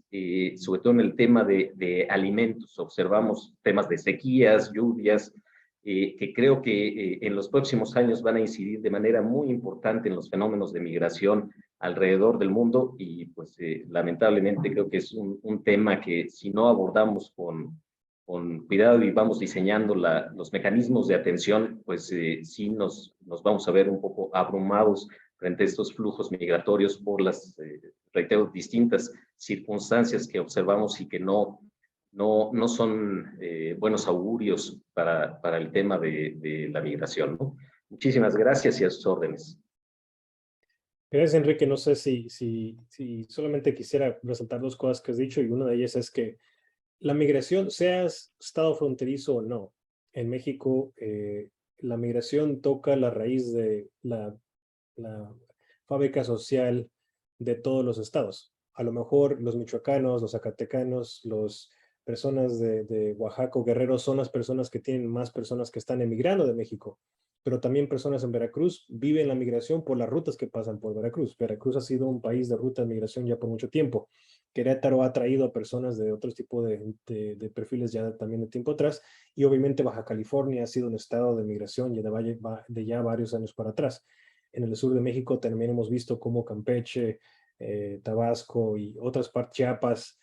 sobre todo en el tema de alimentos. Observamos temas de sequías, lluvias, que creo que en los próximos años van a incidir de manera muy importante en los fenómenos de migración alrededor del mundo y pues lamentablemente creo que es un tema que si no abordamos con cuidado y vamos diseñando los mecanismos de atención, pues sí nos vamos a ver un poco abrumados frente a estos flujos migratorios por las, reitero, distintas circunstancias que observamos y que no son buenos augurios para el tema de la migración, ¿no? Muchísimas gracias y a sus órdenes. Gracias, Enrique. No sé si solamente quisiera resaltar dos cosas que has dicho y una de ellas es que la migración, seas estado fronterizo o no, en México la migración toca la raíz de la fábrica social de todos los estados. A lo mejor los michoacanos, los zacatecanos, las personas de Oaxaca o Guerrero son las personas que tienen más personas que están emigrando de México, pero también personas en Veracruz viven la migración por las rutas que pasan por Veracruz. Veracruz ha sido un país de ruta de migración ya por mucho tiempo. Querétaro ha traído a personas de otros tipos de perfiles ya también de tiempo atrás, y obviamente Baja California ha sido un estado de migración de ya varios años para atrás. En el sur de México también hemos visto cómo Campeche, Tabasco y otras partes, Chiapas,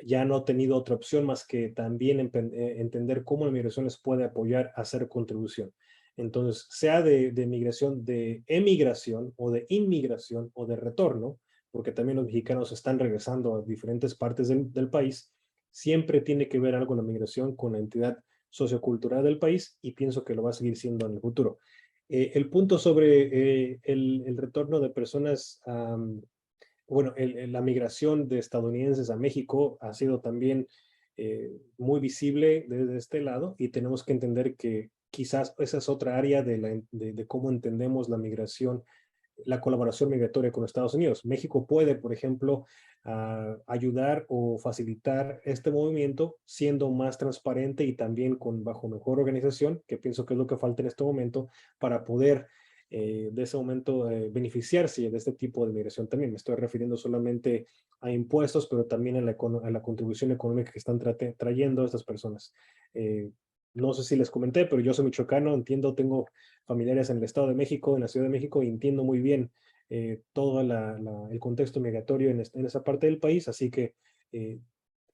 ya no tenido otra opción más que también entender cómo la migración les puede apoyar a hacer contribución. Entonces, sea de migración, de emigración o de inmigración o de retorno, porque también los mexicanos están regresando a diferentes partes del país, siempre tiene que ver algo la migración con la entidad sociocultural del país y pienso que lo va a seguir siendo en el futuro. El punto sobre el retorno de personas, bueno, la migración de estadounidenses a México ha sido también muy visible desde este lado y tenemos que entender que quizás esa es otra área de cómo entendemos la migración, la colaboración migratoria con Estados Unidos. México puede, por ejemplo, ayudar o facilitar este movimiento siendo más transparente y también bajo mejor organización, que pienso que es lo que falta en este momento para poder de ese momento beneficiarse de este tipo de migración también. Me estoy refiriendo solamente a impuestos, pero también a la contribución económica que están trayendo estas personas. No sé si les comenté, pero yo soy michoacano, entiendo, tengo familiares en el Estado de México, en la Ciudad de México, y entiendo muy bien todo el contexto migratorio en esa parte del país, así que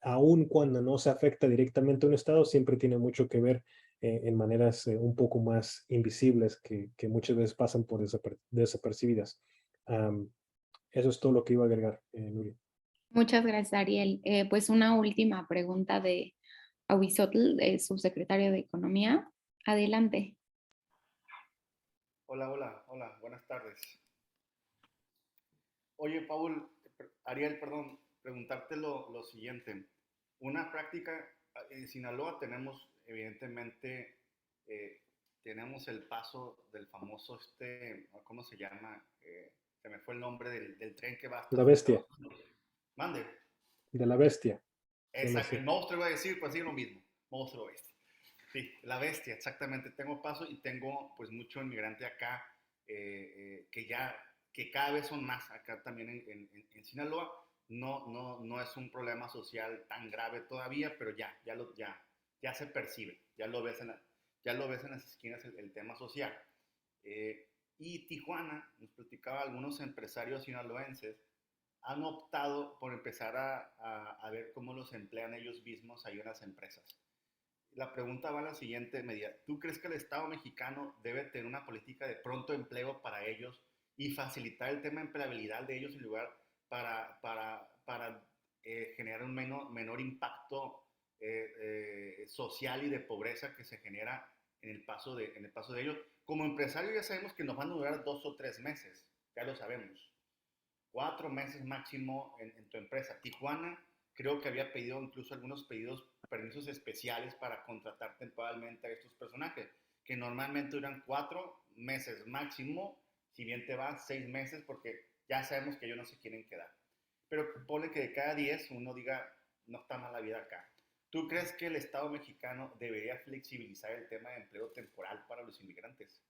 aun cuando no se afecta directamente a un Estado, siempre tiene mucho que ver en maneras un poco más invisibles que muchas veces pasan por desapercibidas. Eso es todo lo que iba a agregar, Nuria. Muchas gracias, Ariel. Pues una última pregunta de Ahuizotl, subsecretario de Economía. Adelante. Hola, buenas tardes. Oye, Ariel, perdón, preguntarte lo siguiente. Una práctica, en Sinaloa tenemos, evidentemente, tenemos el paso del famoso, ¿cómo se llama? Se me fue el nombre del tren que va hasta La bestia, Estados Unidos. Mande. de la bestia. Exacto, el monstruo iba a decir, pues sí, lo mismo, monstruo bestia. Sí, la bestia, exactamente. Tengo paso y tengo pues mucho inmigrante acá que cada vez son más acá también en Sinaloa. No es un problema social tan grave todavía, pero ya se percibe, ya lo ves en las esquinas el tema social. Y Tijuana, nos platicaba algunos empresarios sinaloenses, han optado por empezar a ver cómo los emplean ellos mismos ahí en las empresas. la pregunta va a la siguiente medida. ¿Tú crees que el Estado mexicano debe tener una política de pronto empleo para ellos y facilitar el tema de empleabilidad de ellos en lugar para generar un menor impacto social y de pobreza que se genera en el paso de ellos? Como empresario ya sabemos que nos van a durar 2 o 3 meses, ya lo sabemos. 4 meses máximo en tu empresa. Tijuana creo que había pedido incluso algunos permisos especiales para contratar temporalmente a estos personajes, que normalmente duran 4 meses máximo, si bien te va 6 meses, porque ya sabemos que ellos no se quieren quedar. Pero ponle que de cada 10 uno diga, no está mal la vida acá. ¿Tú crees que el Estado mexicano debería flexibilizar el tema de empleo temporal para los inmigrantes?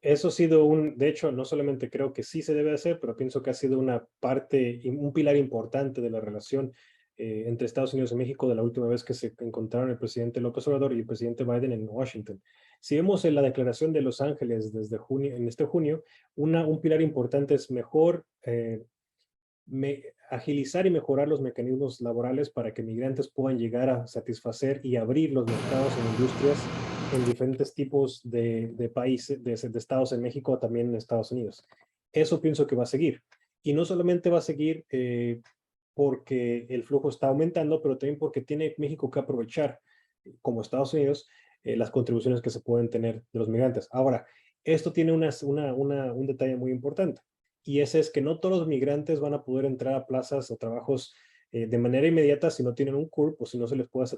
Eso ha sido de hecho, no solamente creo que sí se debe hacer, pero pienso que ha sido una parte, un pilar importante de la relación entre Estados Unidos y México de la última vez que se encontraron el presidente López Obrador y el presidente Biden en Washington. Si vemos en la declaración de Los Ángeles desde junio, en este junio, un pilar importante es mejor agilizar y mejorar los mecanismos laborales para que migrantes puedan llegar a satisfacer y abrir los mercados en industrias en diferentes tipos de países, de estados en México, también en Estados Unidos. Eso pienso que va a seguir. Y no solamente va a seguir porque el flujo está aumentando, pero también porque tiene México que aprovechar, como Estados Unidos, las contribuciones que se pueden tener de los migrantes. Ahora, esto tiene un detalle muy importante, y ese es que no todos los migrantes van a poder entrar a plazas o trabajos de manera inmediata si no tienen un CURP o si no se les puede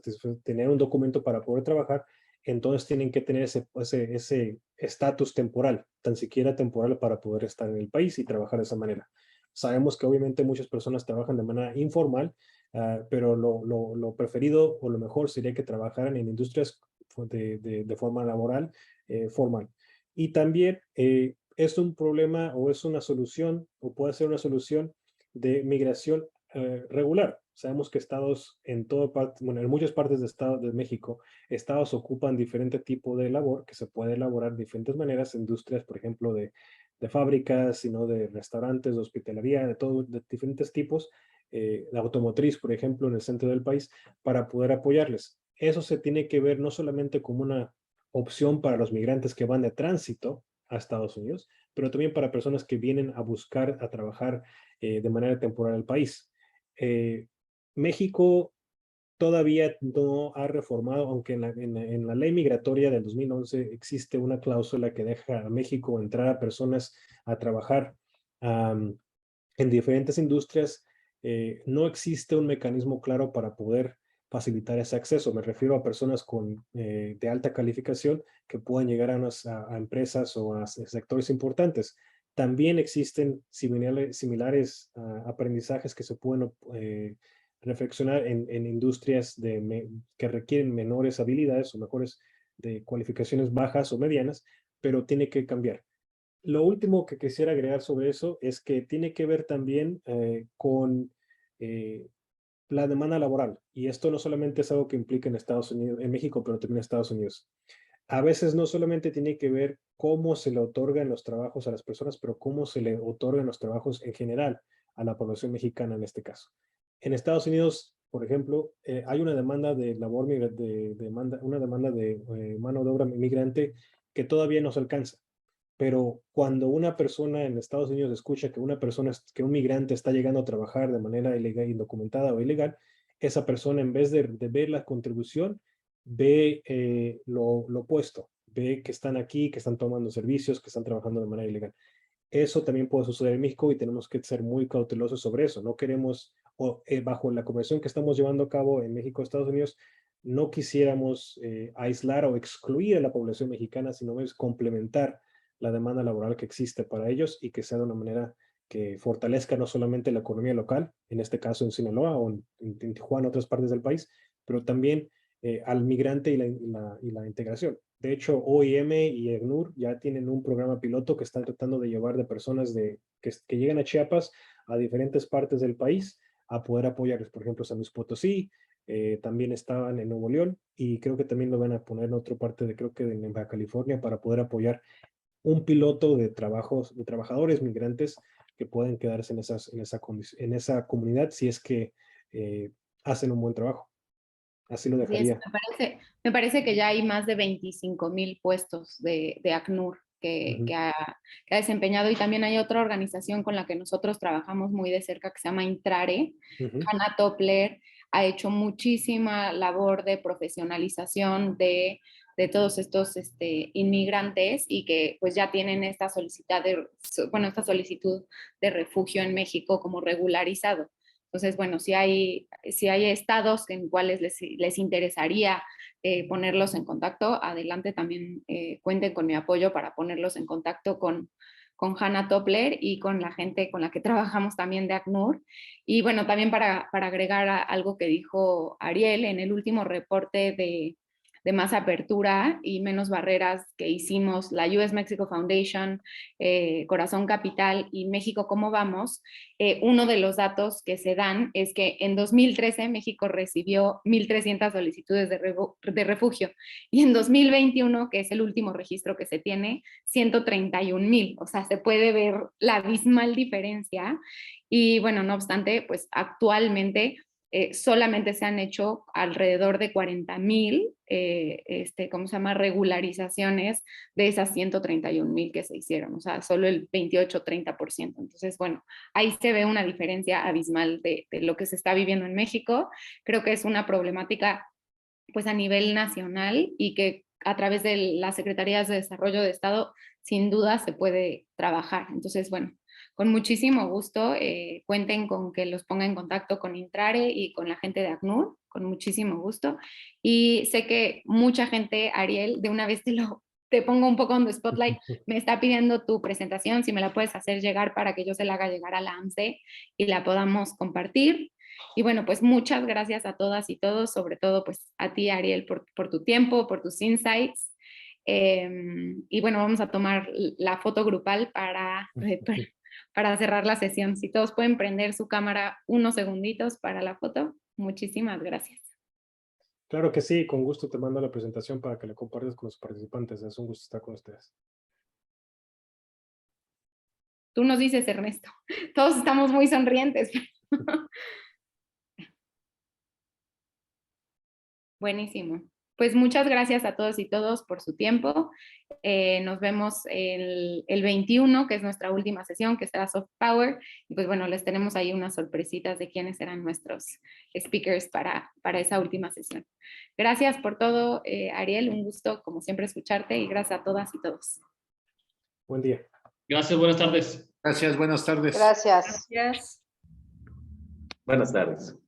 tener un documento para poder trabajar. Entonces tienen que tener ese estatus temporal, tan siquiera temporal, para poder estar en el país y trabajar de esa manera. Sabemos que obviamente muchas personas trabajan de manera informal, pero lo preferido o lo mejor sería que trabajaran en industrias de forma laboral formal. Y también es un problema o es una solución o puede ser una solución de migración regular. Sabemos que estados en bueno, en muchas partes de Estado de México, estados ocupan diferente tipo de labor que se puede elaborar de diferentes maneras, industrias, por ejemplo, de fábricas, sino de restaurantes, de hospitalería, de diferentes tipos, la automotriz, por ejemplo, en el centro del país, para poder apoyarles. Eso se tiene que ver no solamente como una opción para los migrantes que van de tránsito a Estados Unidos, pero también para personas que vienen a buscar, a trabajar de manera temporal al país. México todavía no ha reformado, aunque en la ley migratoria del 2011 existe una cláusula que deja a México entrar a personas a trabajar en diferentes industrias. No existe un mecanismo claro para poder facilitar ese acceso. Me refiero a personas de alta calificación que puedan llegar a empresas o a sectores importantes. También existen similares aprendizajes que se pueden reflexionar en industrias que requieren menores habilidades o mejores de cualificaciones bajas o medianas, pero tiene que cambiar. Lo último que quisiera agregar sobre eso es que tiene que ver también con la demanda laboral. Y esto no solamente es algo que implica en Estados Unidos, en México, pero también en Estados Unidos. A veces no solamente tiene que ver cómo se le otorgan los trabajos a las personas, pero cómo se le otorgan los trabajos en general a la población mexicana en este caso. En Estados Unidos, por ejemplo, hay una demanda de una demanda de mano de obra migrante que todavía no se alcanza. Pero cuando una persona en Estados Unidos escucha que que un migrante está llegando a trabajar de manera ilegal, indocumentada o ilegal, esa persona, en vez de ver la contribución, ve lo opuesto, ve que están aquí, que están tomando servicios, que están trabajando de manera ilegal. Eso también puede suceder en México y tenemos que ser muy cautelosos sobre eso. No queremos, bajo la convención que estamos llevando a cabo en México, Estados Unidos, no quisiéramos aislar o excluir a la población mexicana, sino es complementar la demanda laboral que existe para ellos y que sea de una manera que fortalezca no solamente la economía local, en este caso en Sinaloa o en Tijuana, otras partes del país, pero también al migrante y la integración. De hecho, OIM y EGNUR ya tienen un programa piloto que están tratando de llevar de personas que llegan a Chiapas a diferentes partes del país a poder apoyarles. Por ejemplo, San Luis Potosí, también estaban en Nuevo León y creo que también lo van a poner en otra parte creo que en Baja California, para poder apoyar un piloto de trabajadores migrantes que pueden quedarse en esa comunidad si es que hacen un buen trabajo. Así lo Así es, dejaría. me parece que ya hay más de 25,000 puestos de ACNUR que ha desempeñado, y también hay otra organización con la que nosotros trabajamos muy de cerca que se llama Intrare. Hannah Toppler ha hecho muchísima labor de profesionalización de todos estos inmigrantes, y que pues ya tienen esta esta solicitud de refugio en México como regularizado. Entonces, bueno, si hay estados en cuales les interesaría ponerlos en contacto, adelante, también cuenten con mi apoyo para ponerlos en contacto con Hannah Toppler y con la gente con la que trabajamos también de ACNUR. Y bueno, también para agregar algo que dijo Ariel, en el último reporte de más apertura y menos barreras que hicimos, la US Mexico Foundation, Corazón Capital y México ¿Cómo Vamos? Uno de los datos que se dan es que en 2013 México recibió 1,300 solicitudes de refugio, y en 2021, que es el último registro que se tiene, 131,000. O sea, se puede ver la abismal diferencia. Y bueno, no obstante, pues actualmente solamente se han hecho alrededor de 40,000 regularizaciones de esas 131,000 que se hicieron, o sea, solo el 28-30%. Entonces, bueno, ahí se ve una diferencia abismal de lo que se está viviendo en México. Creo que es una problemática pues a nivel nacional, y que a través de las Secretarías de Desarrollo de Estado sin duda se puede trabajar. Entonces, bueno, con muchísimo gusto, cuenten con que los ponga en contacto con Intrare y con la gente de ACNUR, con muchísimo gusto. Y sé que mucha gente, Ariel, de una vez te pongo un poco en the spotlight, me está pidiendo tu presentación, si me la puedes hacer llegar para que yo se la haga llegar a la AMCE y la podamos compartir. Y bueno, pues muchas gracias a todas y todos, sobre todo pues a ti, Ariel, por tu tiempo, por tus insights. Y bueno, vamos a tomar la foto grupal para cerrar la sesión. Si todos pueden prender su cámara unos segunditos para la foto. Muchísimas gracias. Claro que sí, con gusto te mando la presentación para que la compartas con los participantes. Es un gusto estar con ustedes. Tú nos dices, Ernesto. Todos estamos muy sonrientes. Buenísimo. Pues muchas gracias a todos y todos por su tiempo. Nos vemos el 21, que es nuestra última sesión, que será Soft Power. Y pues bueno, les tenemos ahí unas sorpresitas de quiénes serán nuestros speakers para esa última sesión. Gracias por todo, Ariel. Un gusto, como siempre, escucharte, y gracias a todas y todos. Buen día. Gracias, buenas tardes. Gracias, buenas tardes. Gracias. Gracias. Buenas tardes.